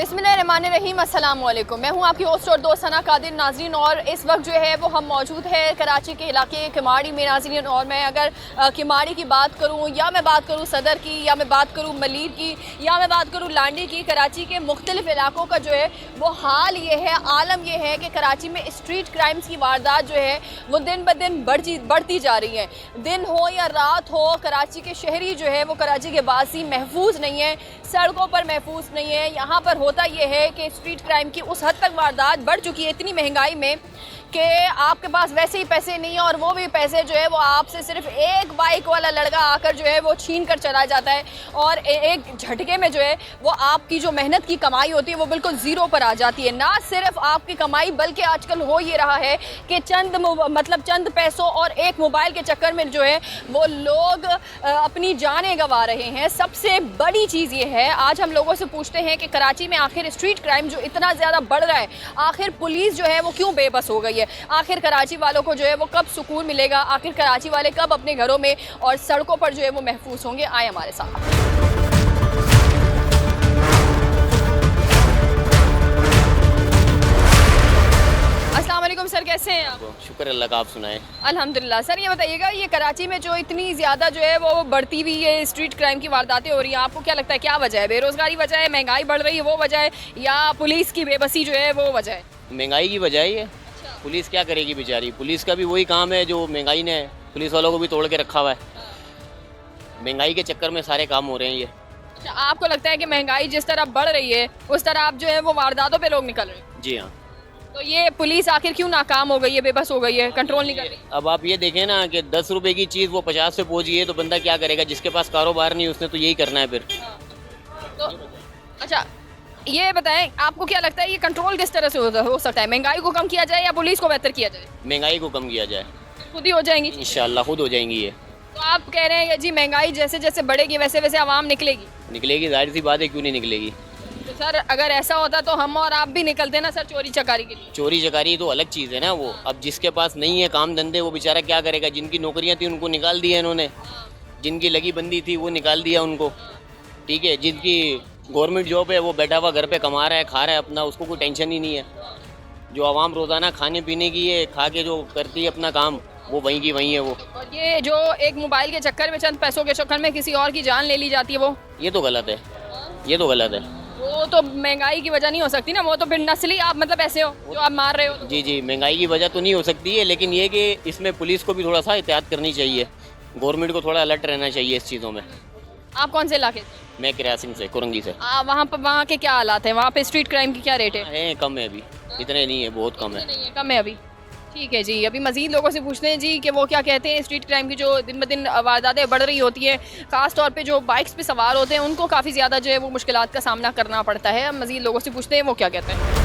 बिस्मिल्लाहिर्रहमानिर्रहीम, अस्सलाम वालेकुम। मैं हूं आपकी होस्ट और दोस्त सना कादिर। नाज़रीन, और इस वक्त जो है वो हम मौजूद है कराची के इलाके किमाड़ी में। नाज़रीन, और मैं अगर किमाड़ी की बात करूं, या मैं बात करूं सदर की, या मैं बात करूं मलीर की, या मैं बात करूं लांडी की, कराची के मुख्तलिफ इलाकों का जो है वो हाल ये है, आलम ये है कि कराची में स्ट्रीट क्राइम्स की वारदात जो है वो दिन ब दिन बढ़ती जा रही है। दिन हो या रात हो, कराची के शहरी जो है वो कराची के बासी महफूज नहीं है, सड़कों पर महफूज नहीं है। यहाँ पर होता यह है कि स्ट्रीट क्राइम की उस हद तक वारदात बढ़ चुकी है इतनी महंगाई में कि आपके पास वैसे ही पैसे नहीं है, और वो भी पैसे जो है वो आपसे सिर्फ एक बाइक वाला लड़का आकर जो है वो छीन कर चला जाता है, और एक झटके में जो है वो आपकी जो मेहनत की कमाई होती है वो बिल्कुल ज़ीरो पर आ जाती है। ना सिर्फ आपकी कमाई, बल्कि आजकल हो ये रहा है कि चंद पैसों और एक मोबाइल के चक्कर में जो है वो लोग अपनी जानें गंवा रहे हैं। सबसे बड़ी चीज़ ये है, आज हम लोगों से पूछते हैं कि कराची में आखिर स्ट्रीट क्राइम जो इतना ज़्यादा बढ़ रहा है, आखिर पुलिस जो है वो क्यों बेबस हो गई है? आखिर कराची वालों को जो है वो कब सुकून मिलेगा? आखिर कराची वाले कब अपने घरों में और सड़कों पर जो है वो महफूज होंगे? आए हमारे साथ। अस्सलाम वालेकुम सर, कैसे हैं आप? शुक्र अल्लाह का, आप सुनाएं। अल्हम्दुलिल्लाह। सर ये बताइएगा, ये कराची में जो इतनी ज़्यादा जो है वो बढ़ती हुई ये स्ट्रीट क्राइम की वारदातें हो रही हैं, आपको क्या लगता है क्या वजह है? बेरोज़गारी वजह है, महंगाई बढ़ रही है वो वजह है, या पुलिस की बेबसी जो है वो वजह है? महंगाई की वजह है ये। पुलिस क्या करेगी बेचारी? पुलिस का भी वही काम है जो महंगाई ने पुलिस वालों को भी तोड़ के रखा हुआ है। महंगाई के चक्कर में सारे काम हो रहे हैं ये। अच्छा, आपको लगता है कि महंगाई जिस तरह बढ़ रही है उस तरह आप जो है वो वारदातों पे लोग निकल रहे हैं? जी हाँ। तो ये पुलिस आखिर क्यों नाकाम हो गई है, बेबस हो गई है, कंट्रोल नहीं कर रही? अब आप ये देखें ना कि 10 रुपए की चीज़ वो 50 पे पहुंची है, तो बंदा क्या करेगा? जिसके पास कारोबार नहीं उसने तो यही करना है फिर। तो अच्छा, ये बताएं, आपको क्या लगता है ये कंट्रोल किस तरह से हो सकता है? महंगाई को कम किया जाए या पुलिस को बेहतर किया जाए? महंगाई को कम किया जाए, खुद ही हो जाएंगी इंशाल्लाह खुद हो जाएंगी ये। तो आप कह रहे हैं कि जी महंगाई जैसे जैसे बढ़ेगी वैसे वैसे आवाम निकलेगी? निकलेगी, जाहिर सी बात है, क्यों नहीं निकलेगी। तो सर अगर ऐसा होता तो हम और आप भी निकलते ना सर चोरी चकारी के लिए? चोरी चकारी तो अलग चीज़ है ना वो। अब जिसके पास नहीं है काम धंधे, वो बेचारा क्या करेगा? जिनकी नौकरियां थी उनको निकाल दिया इन्होंने, जिनकी लगी बंदी थी वो निकाल दिया उनको, ठीक है। जिनकी गवर्नमेंट जॉब है वो बैठा हुआ घर पे कमा रहा है, खा रहा है अपना, उसको कोई टेंशन ही नहीं है। जो आवाम रोज़ाना खाने पीने की है, खा के जो करती है अपना काम, वो वहीं की वहीं है वो। और ये जो एक मोबाइल के चक्कर में, चंद पैसों के चक्कर में किसी और की जान ले ली जाती है, वो ये तो गलत है, ये तो गलत है। वो तो महंगाई की वजह नहीं हो सकती ना, वो तो फिर नस्ली आप मतलब ऐसे हो जो आप मार रहे हो। जी जी, महंगाई की वजह तो नहीं हो सकती है, लेकिन ये कि इसमें पुलिस को भी थोड़ा सा एहतियात करनी चाहिए, गवर्नमेंट को थोड़ा अलर्ट रहना चाहिए इस चीज़ों में। आप कौन से इलाके से? मैं किरासिंग से, कुरंगी से। वहाँ के क्या हालात हैं? वहाँ पे स्ट्रीट क्राइम की क्या रेट है? है कम है अभी, इतने नहीं है, बहुत कम है। नहीं है, कम है अभी। ठीक है जी, अभी मज़ीद लोगों से पूछते हैं जी कि वो क्या कहते हैं। स्ट्रीट क्राइम की जो दिन ब दिन वारदातें बढ़ रही होती हैं, ख़ास तौर पे जो बाइक्स पे सवार होते हैं उनको काफ़ी ज़्यादा जो है वो मुश्किलात का सामना करना पड़ता है। मज़ीद लोगों से पूछते हैं वो क्या कहते हैं।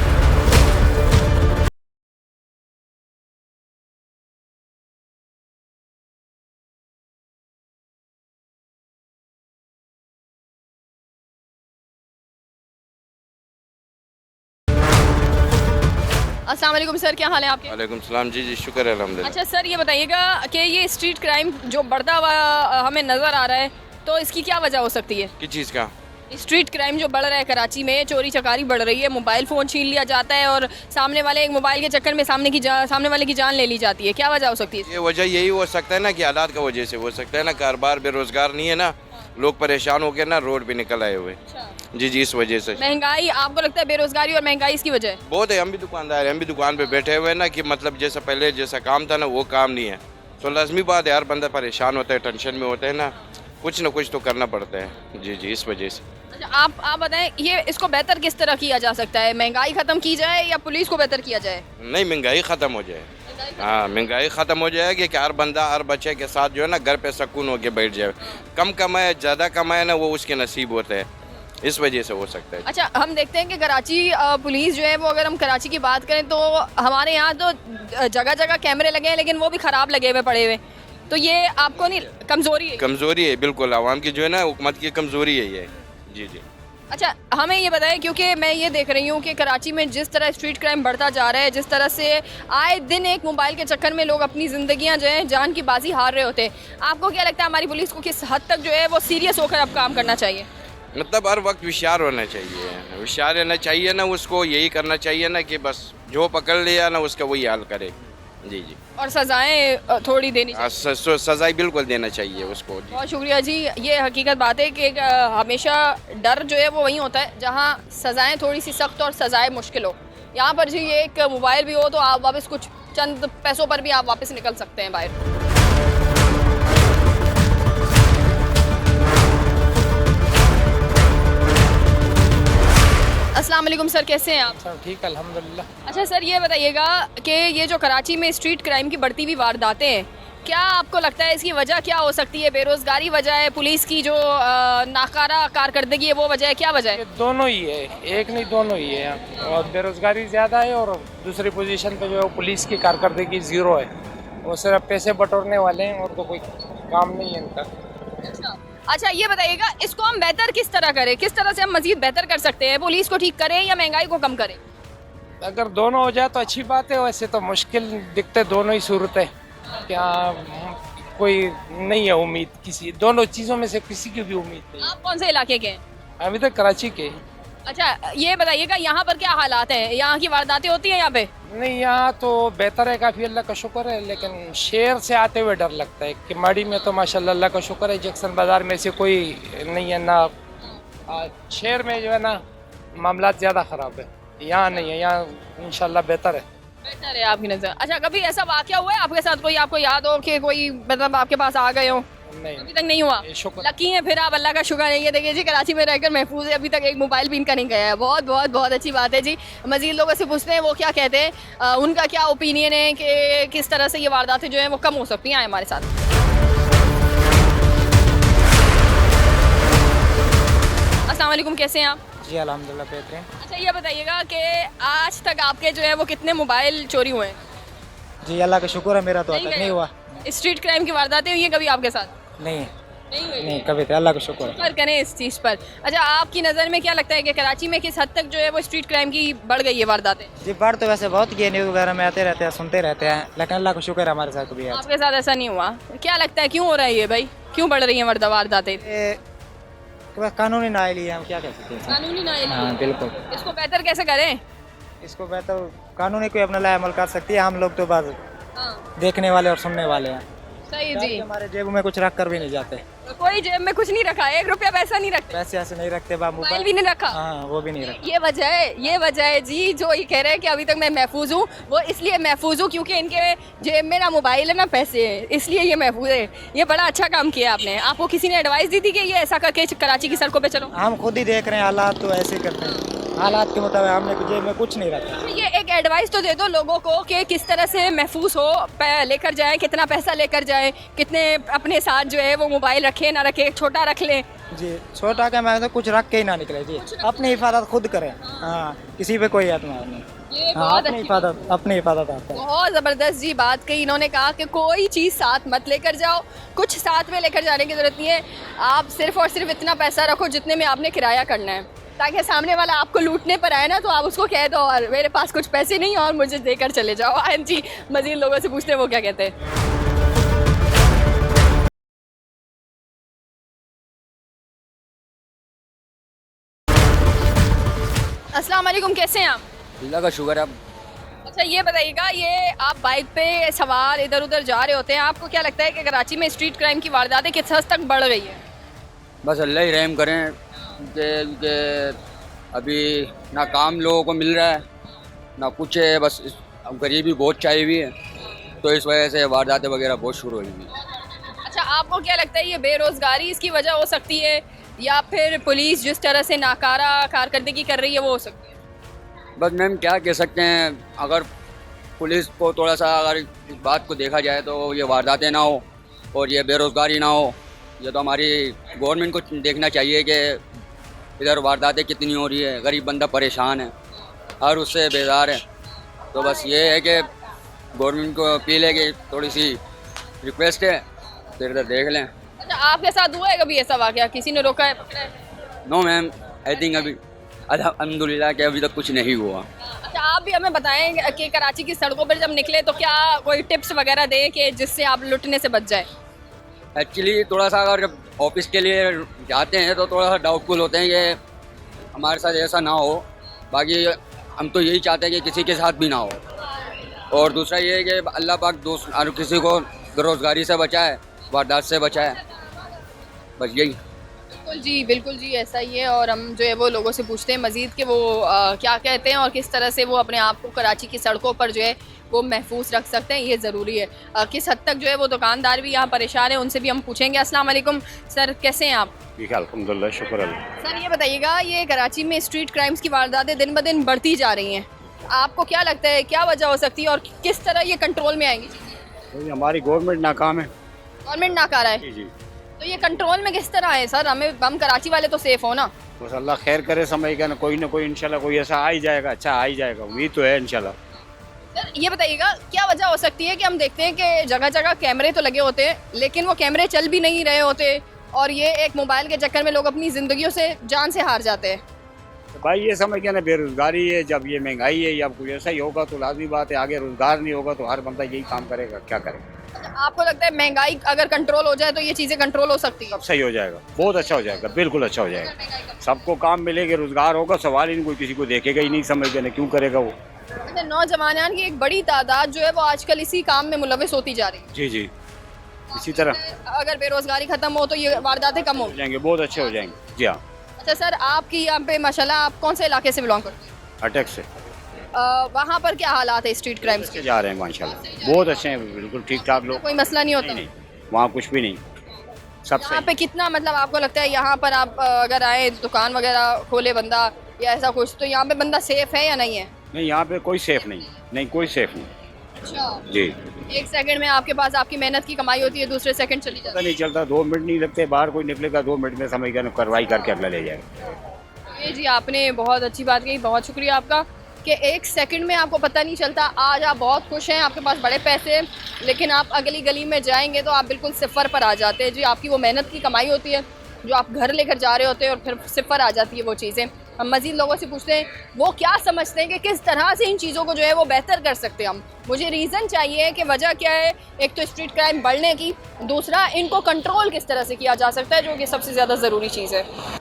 अस्सलाम वालेकुम सर, क्या हाल है आपके? वालेकुम सलाम। जी जी, शुक्र है अल्हम्दुलिल्लाह। अच्छा सर, ये बताइएगा कि ये स्ट्रीट क्राइम जो बढ़ता हुआ हमें नज़र आ रहा है, तो इसकी क्या वजह हो सकती है? किस चीज़ का? स्ट्रीट क्राइम जो बढ़ रहा है कराची में, चोरी चकारी बढ़ रही है, मोबाइल फ़ोन छीन लिया जाता है और सामने वाले एक मोबाइल के चक्कर में सामने वाले की जान ले ली जाती है, क्या वजह हो सकती है? ये वजह यही हो सकता है ना कि हालात का वजह से हो सकता है ना, कारोबार बेरोजगार नहीं है ना, लोग परेशान हो के ना रोड पे निकल आए हुए। जी जी, इस वजह से। महंगाई, आपको लगता है बेरोजगारी और महंगाई इसकी वजह है? बहुत है, हम भी दुकानदार हैं, हम भी दुकान पे बैठे हुए हैं ना, कि मतलब जैसा पहले जैसा काम था ना वो काम नहीं है, तो लाजमी बात है, हर बंदा परेशान होता है, टेंशन में होता है ना कुछ तो करना पड़ता है। जी जी, इस वजह से। अच्छा, आप बताएं, ये इसको बेहतर किस तरह किया जा सकता है? महंगाई ख़त्म की जाए या पुलिस को बेहतर किया जाए? नहीं, महंगाई ख़त्म हो जाए। हाँ, महंगाई ख़त्म हो जाएगी कि हर बंदा हर बच्चे के साथ जो है ना घर पे सुकून होके बैठ जाए। कम कमाए ज़्यादा कमाए ना, वो उसके नसीब होते हैं, इस वजह से हो सकता है। अच्छा, हम देखते हैं कि कराची पुलिस जो है वो, अगर हम कराची की बात करें तो हमारे यहाँ तो जगह जगह कैमरे लगे हैं, लेकिन वो भी ख़राब लगे हुए पड़े हुए, तो ये आपको नहीं कमज़ोरी है? कमज़ोरी है बिल्कुल, आवाम की जो है ना हुकूमत की कमज़ोरी है ये। जी जी। अच्छा, हमें ये बताएं, क्योंकि मैं ये देख रही हूँ कि कराची में जिस तरह स्ट्रीट क्राइम बढ़ता जा रहा है, जिस तरह से आए दिन एक मोबाइल के चक्कर में लोग अपनी ज़िंदगियाँ जो है जान की बाजी हार रहे होते हैं, आपको क्या लगता है हमारी पुलिस को किस हद तक जो है वो सीरियस होकर अब काम करना चाहिए? मतलब हर वक्त होशियार होना चाहिए, होशियार रहना चाहिए ना, उसको यही करना चाहिए ना कि बस जो पकड़ लिया ना उसका वही हाल करे। जी जी। और सजाएं थोड़ी देनी चाहिए। सजाई बिल्कुल देना चाहिए उसको। जी। बहुत शुक्रिया जी। ये हकीकत बात है कि हमेशा डर जो है वो वहीं होता है जहाँ सजाएं थोड़ी सी सख्त और सजाएं मुश्किल हो। यहाँ पर जी ये एक मोबाइल भी हो तो आप वापस कुछ चंद पैसों पर भी आप वापस निकल सकते हैं बाहर। अस्सलाम वालेकुम सर, कैसे हैं आप? सर ठीक अल्हम्दुलिल्लाह। अच्छा सर, ये बताइएगा कि ये जो कराची में स्ट्रीट क्राइम की बढ़ती हुई वारदातें हैं, क्या आपको लगता है इसकी वजह क्या हो सकती है? बेरोज़गारी वजह है, पुलिस की जो नाकारा कारकर्दगी है वो वजह है, क्या वजह है? ये दोनों ही है, एक नहीं दोनों ही है। और बेरोजगारी ज़्यादा है और दूसरी पोजीशन पे जो है पुलिस की कारकर्दगी ज़ीरो है। वो सिर्फ पैसे बटोरने वाले हैं और तो कोई काम नहीं है इनका। अच्छा ये बताइएगा, इसको हम बेहतर किस तरह करें? किस तरह से हम मजीद बेहतर कर सकते हैं? पुलिस को ठीक करें या महंगाई को कम करें? अगर दोनों हो जाए तो अच्छी बात है, वैसे तो मुश्किल दिखते दोनों ही सूरत है। क्या कोई नहीं है उम्मीद, किसी दोनों चीज़ों में से किसी की भी उम्मीद नहीं। आप कौन से इलाके के हैं? अभी तक कराची के। अच्छा ये बताइएगा, यहाँ पर क्या हालात हैं? यहाँ की वारदातें होती हैं यहाँ पे? नहीं, यहाँ तो बेहतर है काफ़ी, अल्लाह का शुक्र है। लेकिन शहर से आते हुए डर लगता है। कि माड़ी में तो माशाल्लाह अल्लाह का शुक्र है, जैक्सन बाज़ार में से कोई नहीं है ना। शहर में जो है ना मामला ज़्यादा ख़राब है, यहाँ नहीं है। यहाँ इंशाल्लाह बेहतर है। बेहतर है आपकी नज़र। अच्छा कभी ऐसा वाक़या हुआ है आपके साथ, कोई आपको याद हो कि कोई मतलब आपके पास आ गए हो? नहीं, अभी तक नहीं हुआ। शुक्र। लकी है फिर आप, अल्लाह का शुक्र है। ये देखिए जी, कराची में रहकर महफूज है, अभी तक एक मोबाइल भी इनका नहीं गया है। बहुत बहुत बहुत अच्छी बात है जी। मज़ीद लोगों से पूछते हैं वो क्या कहते हैं, उनका क्या ओपिनियन है कि किस तरह से ये वारदातें जो हैं वो कम हो सकती हैं। आए हमारे साथ। अस्सलाम वालेकुम, कैसे हैं आप? जी अल्हम्दुलिल्लाह बेहतरीन। अच्छा ये बताइएगा कि आज तक आपके जो है वो कितने मोबाइल चोरी हुए हैं? जी अल्लाह का शुक्र है, मेरा तो नहीं अब तक गए। नहीं हुआ। स्ट्रीट क्राइम की वारदातें हुई हैं कभी आपके साथ? नहीं नहीं हुई। नहीं कभी थे, अल्लाह का शुक्र है। पर करें इस चीज़ पर। अच्छा आपकी नज़र में क्या लगता है कि कराची में किस हद तक जो है वो स्ट्रीट क्राइम की बढ़ गई है वारदातें? जी बाढ़ तो वैसे बहुत की है, न्यूज़ वगैरह में आते रहते हैं, सुनते रहते हैं, लेकिन अल्लाह का शुक्र है हमारे साथ कभी आज आपके साथ ऐसा नहीं हुआ। क्या लगता है क्यों हो रहा है ये भाई, क्यों बढ़ रही है वारदातें? कानूनी नाइल ही है, हम क्या कह सकते हैं। कानूनी नाइल। हाँ बिल्कुल। इसको बेहतर कैसे करें? इसको बेहतर कानूनी कोई अपना लाया अमल कर सकती है। हम लोग तो बस देखने वाले और सुनने वाले हैं। सही जी। हमारे जेब में कुछ रख कर भी नहीं जाते, कोई जेब में कुछ नहीं रखा है, 1 रुपया पैसा नहीं रखते, पैसे ऐसे नहीं रखते, मोबाइल भी नहीं रखा। हाँ वो भी नहीं रखते। ये वजह है जी जो ये कह रहे हैं कि अभी तक मैं महफूज हूँ। वो इसलिए महफूज हूँ क्योंकि इनके जेब में ना मोबाइल है ना पैसे है, इसलिए ये महफूज है। ये बड़ा अच्छा काम किया आपने। आपको किसी ने एडवाइस दी थी कि ये ऐसा करके कराची की सड़कों पे चलो? हम खुद ही देख रहे हैं हालात, तो ऐसे करते हैं। हालात के मुताबिक हमने जेब में कुछ नहीं रखा। ये एक एडवाइस तो दे दो लोगों को कि किस तरह से महफूज हो, लेकर जाएं, कितना पैसा लेकर जाएं, कितने अपने साथ जो है वो मोबाइल रखे ना रखे, छोटा रख लें। जी छोटा के मैं तो कुछ रख के ही ना निकले जी, अपनी हिफाजत खुद करें। हाँ किसी पे कोई एतमाद नहीं। ये हाँ बहुत अपनी हिफाजत आता है। बहुत ज़बरदस्त जी बात कही इन्होंने। कहा कि कोई चीज़ साथ मत लेकर जाओ, कुछ साथ में लेकर जाने की ज़रूरत नहीं है। आप सिर्फ और सिर्फ इतना पैसा रखो जितने में आपने किराया करना है, ताकि सामने वाला आपको लूटने पर आए ना तो आप उसको कह दो और मेरे पास कुछ पैसे नहीं और मुझे देकर चले जाओ। हाँ जी, मज़ीद लोगों से पूछते हैं वो क्या कहते हैं। अस्सलाम वालेकुम, कैसे हैं आप? अल्लाह का शुक्र है। अच्छा ये बताइएगा, ये आप बाइक पे सवार इधर उधर जा रहे होते हैं, आपको क्या लगता है कि कराची में स्ट्रीट क्राइम की वारदातें किस हद तक बढ़ गई है? बस अल्लाह ही रहम करें कि अभी ना काम लोगों को मिल रहा है ना कुछ है, बस अब गरीबी बहुत चाहिए हुई है, तो इस वजह से वारदातें वगैरह बहुत शुरू हुई हैं। अच्छा आपको क्या लगता है ये बेरोज़गारी इसकी वजह हो सकती है या फिर पुलिस जिस तरह से नाकारा कारकर्दगी कर रही है वो हो सकती है? बस मैम क्या कह सकते हैं, अगर पुलिस को थोड़ा सा अगर इस बात को देखा जाए तो ये वारदातें ना हो और ये बेरोज़गारी ना हो। ये तो हमारी गवर्नमेंट को देखना चाहिए कि इधर वारदातें कितनी हो रही है, गरीब बंदा परेशान है, हर उससे बेजार है। तो बस ये है कि गवर्नमेंट को अपील है कि थोड़ी सी रिक्वेस्ट है, फिर इधर देख लें। अच्छा आपके साथ हुआ है कभी ऐसा वाक़या, किसी ने रोका है, पकड़ा है? नो मैम, आई थिंक अभी अल्हम्दुलिल्लाह कि अभी तक कुछ नहीं हुआ। अच्छा आप भी हमें बताएं कि कराची की सड़कों पर जब निकले तो क्या कोई टिप्स वगैरह दें कि जिससे आप लुटने से बच जाए? एक्चुअली थोड़ा सा अगर ऑफिस के लिए जाते हैं तो थोड़ा सा डाउटफुल होते हैं कि हमारे साथ ऐसा ना हो। बाकी हम तो यही चाहते हैं कि किसी के साथ भी ना हो। और दूसरा ये है कि अल्लाह पाक दोस्त और किसी को बेरोज़गारी से बचाए, वारदात से बचाए, बस यही। बिल्कुल जी ऐसा ही है। और हम जो है वो लोगों से पूछते हैं मज़ीद कि वो क्या कहते हैं और किस तरह से वो अपने आप को कराची की सड़कों पर जो है वो महफूज रख सकते हैं, ये ज़रूरी है। किस हद तक जो है वो दुकानदार भी यहाँ परेशान है, उनसे भी हम पूछेंगे। अस्सलाम वालेकुम सर, कैसे हैं आप? ठीक है, अल्हम्दुलिल्लाह, शुक्र अल्लाह। सर ये बताइएगा, ये कराची में स्ट्रीट क्राइम्स की वारदातें दिन ब दिन बढ़ती जा रही हैं, आपको क्या लगता है क्या वजह हो सकती है और किस तरह ये कंट्रोल में आएंगी? तो हमारी गवर्नमेंट नाकाम है। गवर्नमेंट नाकारा है जी जी, तो ये कंट्रोल में किस तरह है सर? हम कराची वाले तो सेफ हो ना? बस अल्लाह खैर करे, समय का ना कोई इंशाल्लाह कोई ऐसा आ ही जाएगा, अच्छा आ ही जाएगा, उम्मीद तो है इंशाल्लाह। सर ये बताइएगा, क्या वजह हो सकती है कि हम देखते हैं कि जगह जगह कैमरे तो लगे होते हैं लेकिन वो कैमरे चल भी नहीं रहे होते और ये एक मोबाइल के चक्कर में लोग अपनी ज़िंदगियों से जान से हार जाते हैं? तो भाई ये समझ गया ना, बेरोजगारी है, जब ये महंगाई है या कुछ ऐसा ही होगा तो लाजमी बात है आगे रोजगार नहीं होगा तो हर बंदा यही काम करेगा, क्या करेगा। अच्छा, आपको लगता है महंगाई अगर कंट्रोल हो जाए तो ये चीज़ें कंट्रोल हो सकती है? सब सही हो जाएगा, बहुत अच्छा हो जाएगा, बिल्कुल अच्छा हो जाएगा। सबको काम मिलेगा, रोजगार होगा, सवाल ही नहीं, कोई किसी को देखेगा ही नहीं, समझ गया ना, क्यों करेगा वो। अच्छा, नौजवान की एक बड़ी तादाद जो है वो आजकल इसी काम में मुलविस होती जा रही है। जी जी, इसी तरह अगर बेरोजगारी खत्म हो तो ये वारदातें कम हो जाएंगे, बहुत अच्छे हो जाएंगे। जी हाँ। अच्छा सर, आपकी यहाँ पे माशाल्लाह, आप कौन से इलाके से बिलोंग करते हैं? अटैक से वहाँ पर क्या हालात है स्ट्रीट क्राइम्स के? जा रहे हैं माशाल्लाह, बहुत अच्छे हैं, बिल्कुल ठीक ठाक लोग, कोई मसला नहीं होता? नहीं वहाँ कुछ भी नहीं, सब यहाँ सही। पे कितना मतलब आपको लगता है यहाँ पर आप अगर आए दुकान वगैरह खोले बंदा या ऐसा कुछ, तो यहाँ पे बंदा सेफ है या नहीं है? नहीं, यहाँ पे कोई सेफ नहीं, नहीं कोई सेफ नहीं। अच्छा, जी, एक सेकंड में आपके पास आपकी मेहनत की कमाई होती है, दूसरे सेकंड चली पता जाती नहीं चलता, 2 मिनट नहीं लगते, बाहर कोई निकलेगा 2 मिनट में समझ गया कार्रवाई करके अगला ले जाएगा। है। ये जी आपने बहुत अच्छी बात कही, बहुत शुक्रिया आपका कि एक सेकंड में आपको पता नहीं चलता। आज आप बहुत खुश हैं, आपके पास बड़े पैसे हैं, लेकिन आप अगली गली में जाएंगे तो आप बिल्कुल सिफर पर आ जाते हैं। जी आपकी वो मेहनत की कमाई होती है जो आप घर लेकर जा रहे होते हैं और फिर सिफर आ जाती है वो चीज़ें। हम मज़ीद लोगों से पूछते हैं वो क्या समझते हैं कि किस तरह से इन चीज़ों को जो है वो बेहतर कर सकते हैं हम। मुझे रीज़न चाहिए कि वजह क्या है, एक तो स्ट्रीट क्राइम बढ़ने की, दूसरा इनको कंट्रोल किस तरह से किया जा सकता है, जो कि सबसे ज़्यादा ज़रूरी चीज़ है।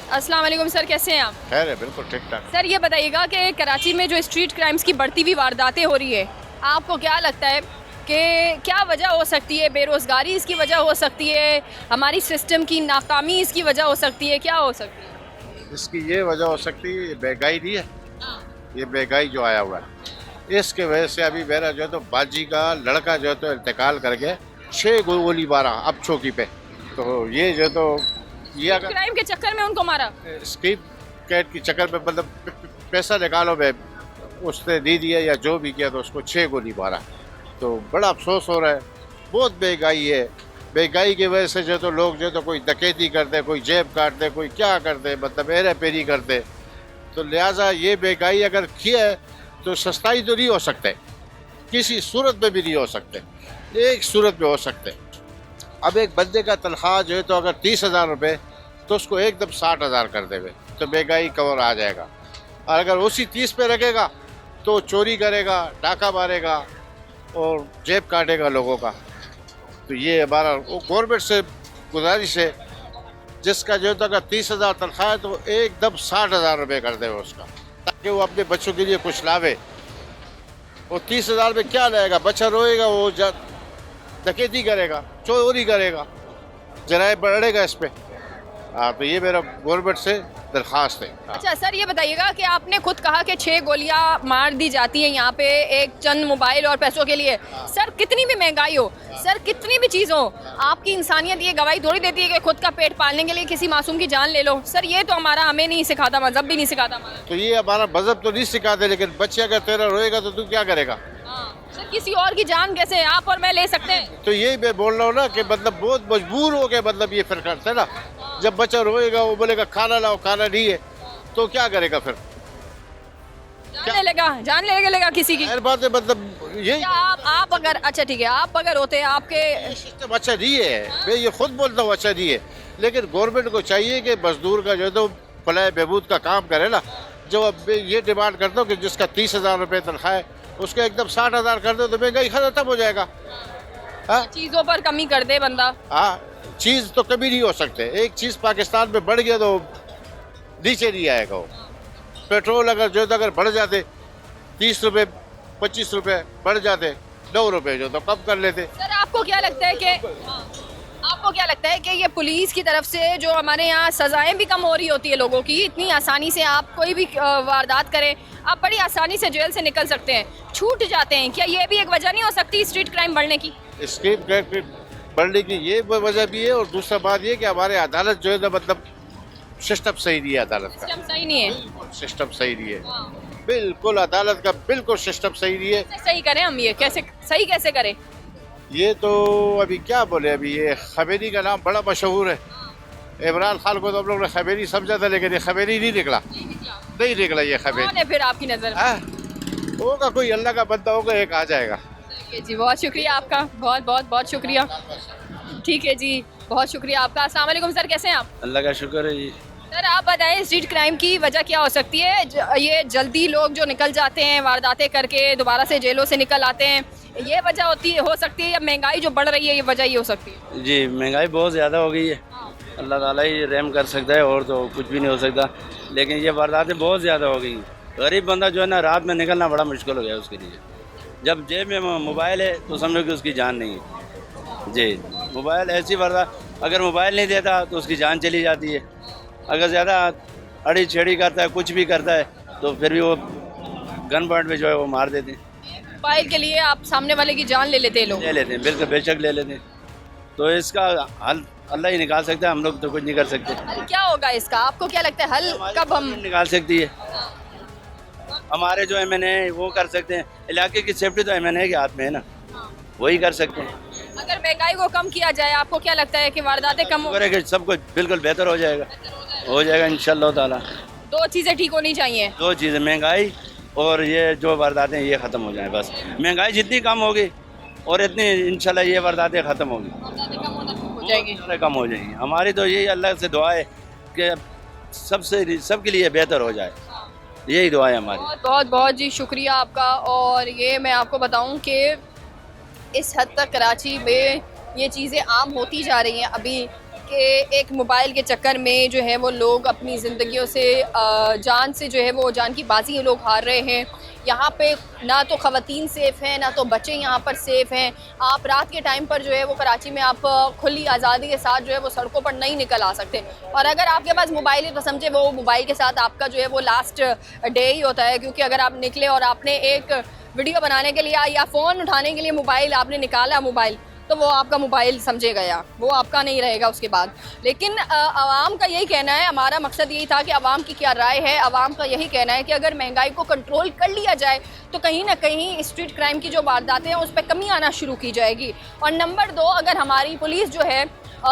अस्सलाम वालेकुम सर, कैसे हैं आप? खैर है, बिल्कुल ठीक ठाक। सर ये बताइएगा कि कराची में जो स्ट्रीट क्राइम्स की बढ़ती हुई वारदातें हो रही है, आपको क्या लगता है कि क्या वजह हो सकती है? बेरोज़गारी इसकी वजह हो सकती है, हमारी सिस्टम की नाकामी इसकी वजह हो सकती है, क्या हो सकती है? इसकी ये वजह हो सकती है, ये महंगाई नहीं है, ये महंगाई जो आया हुआ है इसके वजह से अभी मेरा जो है तो बाजी का लड़का जो है तो इंतकाल करके 6 गोली मारा अब चौकी पे, तो ये जो है तो ये अगर क्राइम के चक्कर में उनको मारा? स्कीम कैट की चक्कर पे मतलब पैसा निकालो में उसने दे दिया या जो भी किया तो उसको 6 गोली मारा, तो बड़ा अफसोस हो रहा है। बहुत महंगाई है, महंगाई की वजह से जो तो लोग जो तो कोई डकैती करते, कोई जेब काटते, कोई क्या करते, मतलब हेरा फेरी करते, तो लिहाजा ये महंगाई अगर किया है तो सस्ताई तो नहीं हो सकते, किसी सूरत में भी नहीं हो सकते, एक सूरत में हो सकते। अब एक बंदे का तनख्वाह जो है तो अगर 30,000 रुपये तो उसको एकदम 60,000 कर देवे तो महंगाई कवर आ जाएगा, और अगर उसी 30 पे रखेगा तो चोरी करेगा, डाका मारेगा और जेब काटेगा लोगों का। तो ये हमारा गवर्नमेंट से गुजारिश है, जिसका जो है तो अगर 30,000 तनख्वाह है तो एकदम 60,000 रुपये कर देवे उसका, ताकि वो अपने बच्चों के लिए कुछ लावे। वो 30,000 में क्या लाएगा? बच्चा रोएगा, वो डकैती करेगा, चोरी करेगा, जराए बढ़ेगा इस पे। हाँ, तो ये मेरा गवर्नमेंट से दरख्वास्त है। अच्छा सर ये बताइएगा कि आपने खुद कहा कि 6 गोलियां मार दी जाती हैं यहाँ पे एक चंद मोबाइल और पैसों के लिए। सर कितनी भी महंगाई हो, सर कितनी भी चीज़ हो, आपकी इंसानियत ये गवाही थोड़ी देती है कि खुद का पेट पालने के लिए किसी मासूम की जान ले लो। सर ये तो हमारा हमें नहीं सिखाता, मजहब भी नहीं सिखाता हमारा। तो ये हमारा मजहब तो नहीं सिखाते, लेकिन बच्चे अगर तेरा रोएगा तो तू क्या करेगा? सर किसी और की जान कैसे आप और मैं ले सकते हैं? तो यही मैं बोल रहा हूँ ना कि मतलब बहुत मजबूर हो गए, मतलब ये फिर करते ना, जब बच्चा रोएगा वो बोलेगा खाना लाओ, खाना नहीं है तो क्या करेगा फिर? जान ले लेगा किसी की। हर बात है, मतलब यही क्या आप अगर अच्छा ठीक है, आप अगर होते आपके सिस्टम अच्छा नहीं है, मैं ये खुद बोलता हूँ अच्छा नहीं है। लेकिन गवर्नमेंट को चाहिए कि मजदूर का जो है तो फलाह बहबूद का काम करे ना। जो अब ये डिमांड करता हूँ कि जिसका 30,000 रुपये तनख्वाह है उसको एकदम 60,000 कर दो तो महंगाई खत्म हो जाएगा। हाँ चीज़ों पर कमी कर दे बंदा। हाँ, चीज़ तो कभी नहीं हो सकते। एक चीज़ पाकिस्तान में बढ़ गया तो नीचे नहीं आएगा वो। पेट्रोल अगर जो है तो अगर बढ़ जाते 30 रुपये 25 रुपये बढ़ जाते 9 रुपये जो तो कम कर लेते। सर आपको क्या लगता है कि ये पुलिस की तरफ से जो हमारे यहाँ सजाएं भी कम हो रही होती है लोगों की, इतनी आसानी से आप कोई भी वारदात करें आप बड़ी आसानी से जेल से निकल सकते हैं, छूट जाते हैं, क्या ये भी एक वजह नहीं हो सकती स्ट्रीट क्राइम बढ़ने की? स्ट्रीट क्राइम बढ़ने की ये वजह भी है, और दूसरा बात ये कि हमारे अदालत जो है ना मतलब सिस्टम सही नहीं है। अदालत का सिस्टम सही नहीं है। सिस्टम सही नहीं है, बिल्कुल अदालत का बिल्कुल सिस्टम सही नहीं है। सही करें हम, ये कैसे सही कैसे करें? ये तो अभी क्या बोले, अभी ये खबेरी का नाम बड़ा मशहूर है। इमरान खान को तो हम लोग ने खबेरी समझा था, लेकिन ये खबेरी नहीं निकला ये खबेरी। कौन है फिर आपकी नज़र में? होगा कोई अल्लाह का बंदा होगा, एक आ जाएगा। जी बहुत शुक्रिया आपका, बहुत बहुत बहुत शुक्रिया। ठीक है जी, बहुत शुक्रिया आपका। अस्सलाम वालेकुम सर, कैसे हैं आप? अल्लाह का शुक्र है जी। सर आप बताएं स्ट्रीट क्राइम की वजह क्या हो सकती है? ये जल्दी लोग जो निकल जाते हैं वारदातें करके दोबारा से जेलों से निकल आते हैं, ये वजह हो सकती है, या महंगाई जो बढ़ रही है ये वजह ही हो सकती है? जी महंगाई बहुत ज़्यादा हो गई है, अल्लाह ताला ही रहम कर सकता है, और तो कुछ भी नहीं हो सकता। लेकिन ये वारदातें बहुत ज़्यादा हो गई। गरीब बंदा जो है ना रात में निकलना बड़ा मुश्किल हो गया उसके लिए। जब जेब में मोबाइल है तो समझो कि उसकी जान नहीं है। जी मोबाइल ऐसी वारदात, अगर मोबाइल नहीं देता तो उसकी जान चली जाती है। अगर ज़्यादा अड़ी छेड़ी करता है, कुछ भी करता है, तो फिर भी वो गन पॉइंट में जो है वो मार देते हैं। मोबाइल के लिए आप सामने वाले की जान ले लेते हैं लोग? ले लेते हैं, बिल्कुल बेशक ले लेते हैं। तो इसका हल अल्लाह ही निकाल सकता है, हम लोग तो कुछ नहीं कर सकते। हल क्या होगा इसका, आपको क्या लगता है हल कब हम निकाल सकती है? हमारे जो MNA वो कर सकते हैं। इलाके की सेफ्टी तो MNA के हाथ में है ना, वही कर सकते हैं। अगर महंगाई को कम किया जाए आपको क्या लगता है कि वारदातें कम हो? सब कुछ बिल्कुल बेहतर हो जाएगा इंशाल्लाह ताला। दो चीज़ें ठीक होनी चाहिए। दो चीज़ें, महंगाई और ये जो वारदातें ये ख़त्म हो जाए बस। महंगाई जितनी कम होगी और इतनी इंशाल्लाह ये वारदातें ख़त्म होगी, कम हो जाएंगी। हमारी तो यही अल्लाह से दुआ है कि सबके लिए बेहतर हो जाए, यही दुआ है हमारी। बहुत बहुत बहुत जी शुक्रिया आपका। और ये मैं आपको बताऊं कि इस हद तक कराची में ये चीज़ें आम होती जा रही हैं अभी, कि एक मोबाइल के चक्कर में जो है वो लोग अपनी ज़िंदगियों से जान से जो है वो जान की बाजी लोग हार रहे हैं। यहाँ पे ना तो ख़वातीन सेफ़ हैं ना तो बच्चे यहाँ पर सेफ़ हैं। आप रात के टाइम पर जो है वो कराची में आप खुली आज़ादी के साथ जो है वो सड़कों पर नहीं निकल आ सकते। और अगर आपके पास मोबाइल है तो समझे वो मोबाइल के साथ आपका जो है वो लास्ट डे ही होता है, क्योंकि अगर आप निकले और आपने एक वीडियो बनाने के लिए या फ़ोन उठाने के लिए मोबाइल आपने निकाला मोबाइल, तो वो आपका मोबाइल समझे गया, वो आपका नहीं रहेगा उसके बाद। लेकिन आवाम का यही कहना है, हमारा मकसद यही था कि आवाम की क्या राय है। आवाम का यही कहना है कि अगर महंगाई को कंट्रोल कर लिया जाए तो कहीं ना कहीं स्ट्रीट क्राइम की जो वारदातें हैं उस पर कमी आना शुरू की जाएगी। और नंबर 2, अगर हमारी पुलिस जो है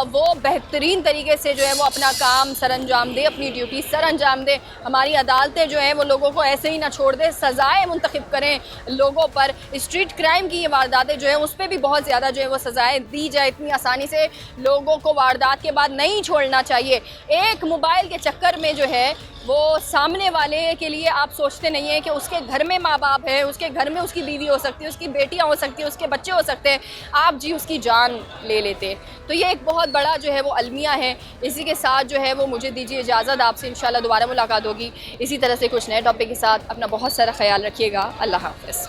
वो बेहतरीन तरीके से जो है वो अपना काम सर अंजाम दे, अपनी ड्यूटी सर अंजाम दे, हमारी अदालतें जो हैं वो लोगों को ऐसे ही ना छोड़ दे, सज़ाएँ मुंतखब करें लोगों पर। स्ट्रीट क्राइम की ये वारदातें जो है उस पर भी बहुत ज़्यादा जो है वो सज़ाएँ दी जाए। इतनी आसानी से लोगों को वारदात के बाद नहीं छोड़ना चाहिए। एक मोबाइल के चक्कर में जो है वो सामने वाले के लिए आप सोचते नहीं हैं कि उसके घर में माँ बाप है, उसके घर में उसकी बीवी हो सकती है, उसकी बेटियाँ हो सकती है, उसके बच्चे हो सकते हैं, आप जी उसकी जान ले लेते। तो ये एक बहुत बड़ा जो है वो अलमिया है। इसी के साथ जो है वो मुझे दीजिए इजाज़त, आपसे इंशाल्लाह दोबारा मुलाकात होगी इसी तरह से कुछ नए टॉपिक के साथ। अपना बहुत सारा ख्याल रखिएगा। अल्लाह हाफ़िज़।